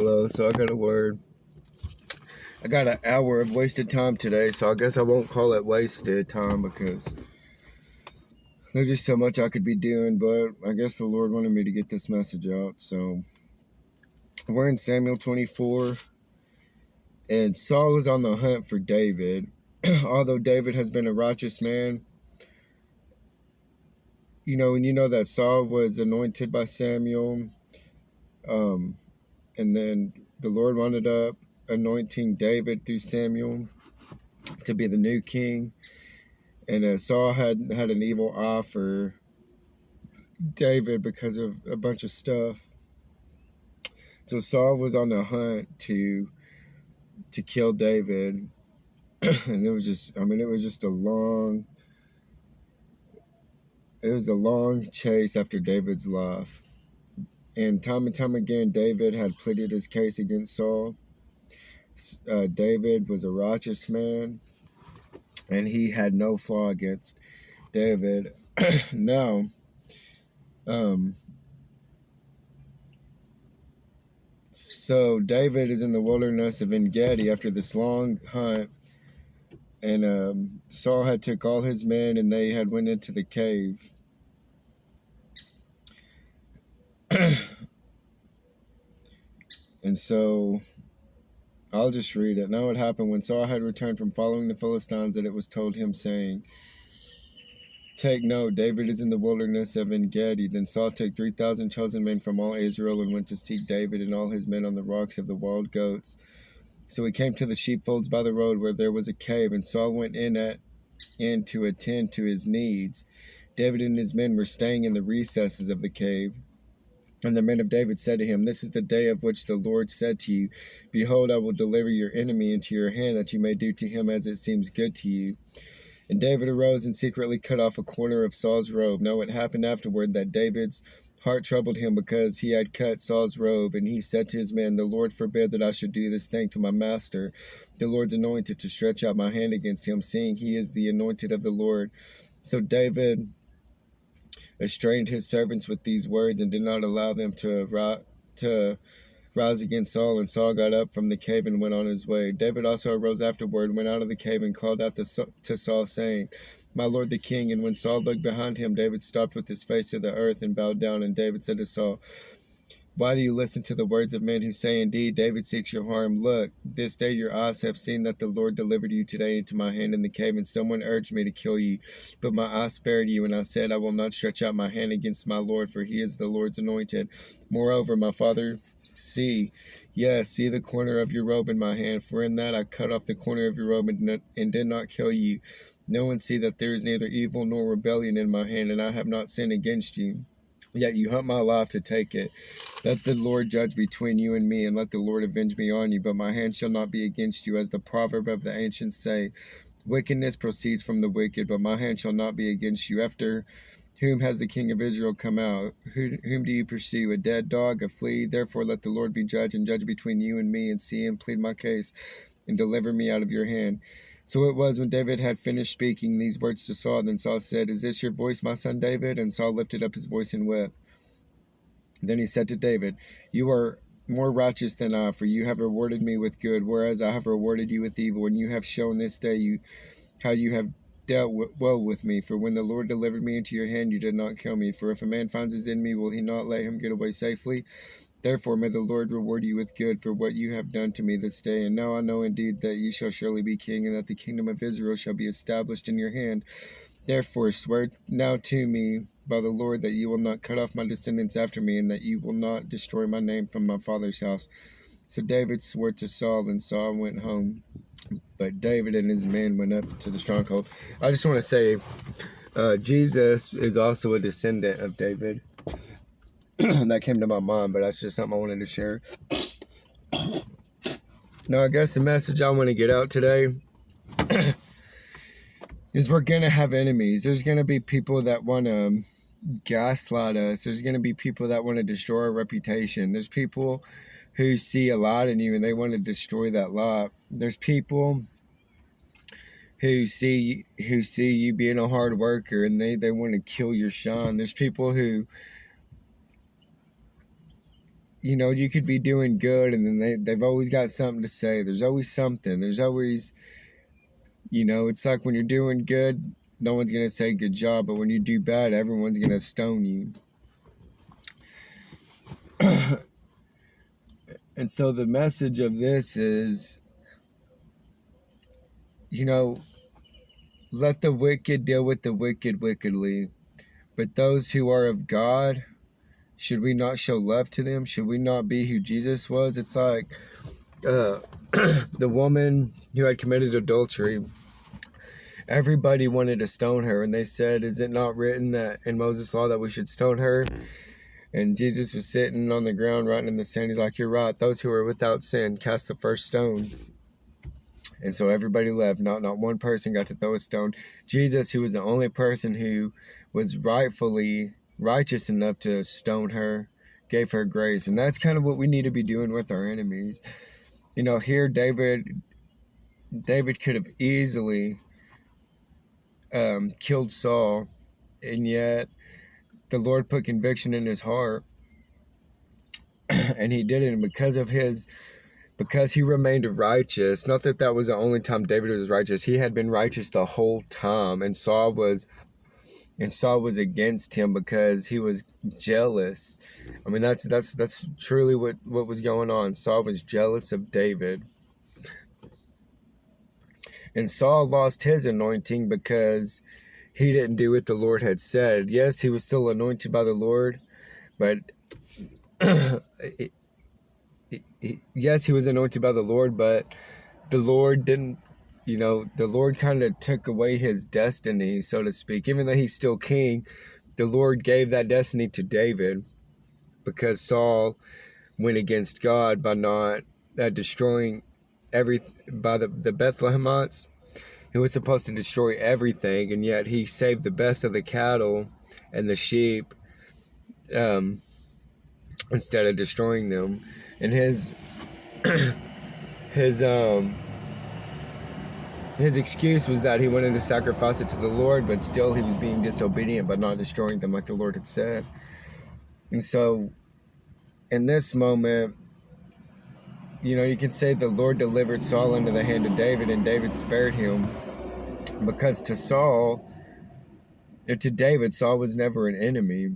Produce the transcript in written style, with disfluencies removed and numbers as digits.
Hello, so I got a word. I got an hour of wasted time today, so I guess I won't call it wasted time because there's just so much I could be doing, but I guess the Lord wanted me to get this message out. So we're in Samuel 24, and Saul is on the hunt for David. Although David has been a righteous man, and you know that Saul was anointed by Samuel, and then the Lord wound up anointing David through Samuel to be the new king. And Saul had an evil eye for David because of a bunch of stuff. So Saul was on the hunt to kill David, and it was just a long chase after David's life. And time again, David had pleaded his case against Saul. David was a righteous man, and he had no flaw against David. Now, so David is in the wilderness of En-Gedi after this long hunt, and Saul had took all his men, and they had went into the cave. And so I'll just read it. Now it happened when Saul had returned from following the Philistines that it was told him, saying, "Take note, David is in the wilderness of En-Gedi." Then Saul took 3,000 chosen men from all Israel and went to seek David and all his men on the rocks of the wild goats. So he came to the sheepfolds by the road where there was a cave, and Saul went in to attend to his needs. David and his men were staying in the recesses of the cave. And the men of David said to him, "This is the day of which the Lord said to you, Behold, I will deliver your enemy into your hand, that you may do to him as it seems good to you." And David arose and secretly cut off a corner of Saul's robe. Now it happened afterward that David's heart troubled him because he had cut Saul's robe. And he said to his men, "The Lord forbid that I should do this thing to my master, the Lord's anointed, to stretch out my hand against him, seeing he is the anointed of the Lord." So David restrained his servants with these words and did not allow them to rise against Saul. And Saul got up from the cave and went on his way. David also arose afterward, went out of the cave, and called out to Saul, saying, "My lord the king." And when Saul looked behind him, David stopped with his face to the earth and bowed down. And David said to Saul, "Why do you listen to the words of men who say, Indeed, David seeks your harm? Look, this day your eyes have seen that the Lord delivered you today into my hand in the cave, and someone urged me to kill you. But my eye spared you, and I said, I will not stretch out my hand against my Lord, for he is the Lord's anointed. Moreover, my father, see the corner of your robe in my hand, for in that I cut off the corner of your robe and did not kill you. Know and see that there is neither evil nor rebellion in my hand, and I have not sinned against you. Yet you hunt my life to take it. Let the Lord judge between you and me, and let the Lord avenge me on you. But my hand shall not be against you, as the proverb of the ancients say, Wickedness proceeds from the wicked, but my hand shall not be against you. After whom has the king of Israel come out? Whom do you pursue? A dead dog, a flea? Therefore let the Lord be judge, and judge between you and me, and see and plead my case, and deliver me out of your hand." So it was when David had finished speaking these words to Saul, then Saul said, "Is this your voice, my son David?" And Saul lifted up his voice and wept. Then he said to David, "You are more righteous than I, for you have rewarded me with good, whereas I have rewarded you with evil. And you have shown this day how you have dealt well with me. For when the Lord delivered me into your hand, you did not kill me. For if a man finds his enemy, will he not let him get away safely? Therefore may the Lord reward you with good for what you have done to me this day. And now I know indeed that you shall surely be king, and that the kingdom of Israel shall be established in your hand. Therefore swear now to me by the Lord that you will not cut off my descendants after me, and that you will not destroy my name from my father's house." So David swore to Saul, and Saul went home. But David and his men went up to the stronghold. I just want to say, Jesus is also a descendant of David. That came to my mind, but that's just something I wanted to share. Now, I guess the message I want to get out today is we're going to have enemies. There's going to be people that want to gaslight us. There's going to be people that want to destroy our reputation. There's people who see a lot in you and they want to destroy that lot. There's people who see you being a hard worker and they want to kill your shine. There's people who you know, you could be doing good, and then they've always got something to say. There's always something. There's always, you know, it's like when you're doing good, no one's going to say good job, but when you do bad, everyone's going to stone you. And so the message of this is, you know, let the wicked deal with the wicked wickedly, but those who are of God, should we not show love to them? Should we not be who Jesus was? It's like the woman who had committed adultery. Everybody wanted to stone her, and they said, is it not written that in Moses' law that we should stone her? And Jesus was sitting on the ground writing in the sand. He's like, you're right, those who are without sin cast the first stone. And so everybody left. Not one person got to throw a stone. Jesus, who was the only person who was rightfully righteous enough to stone her, gave her grace. And that's kind of what we need to be doing with our enemies. You know, here David could have easily killed Saul, and yet the Lord put conviction in his heart, and he did it. And because he remained righteous, not that that was the only time David was righteous, he had been righteous the whole time, and Saul was against him because he was jealous. I mean, that's truly what was going on. Saul was jealous of David. And Saul lost his anointing because he didn't do what the Lord had said. Yes, he was still anointed by the Lord, but yes, he was anointed by the Lord, but the Lord didn't, you know, the Lord kind of took away his destiny, so to speak. Even though he's still king, the Lord gave that destiny to David because Saul went against God by not destroying by the Bethlehemites. He was supposed to destroy everything, and yet he saved the best of the cattle and the sheep instead of destroying them. And his excuse was that he wanted to sacrifice it to the Lord, but still he was being disobedient by not destroying them like the Lord had said. And so in this moment, you know, you can say the Lord delivered Saul into the hand of David, and David spared him, because to David, Saul was never an enemy.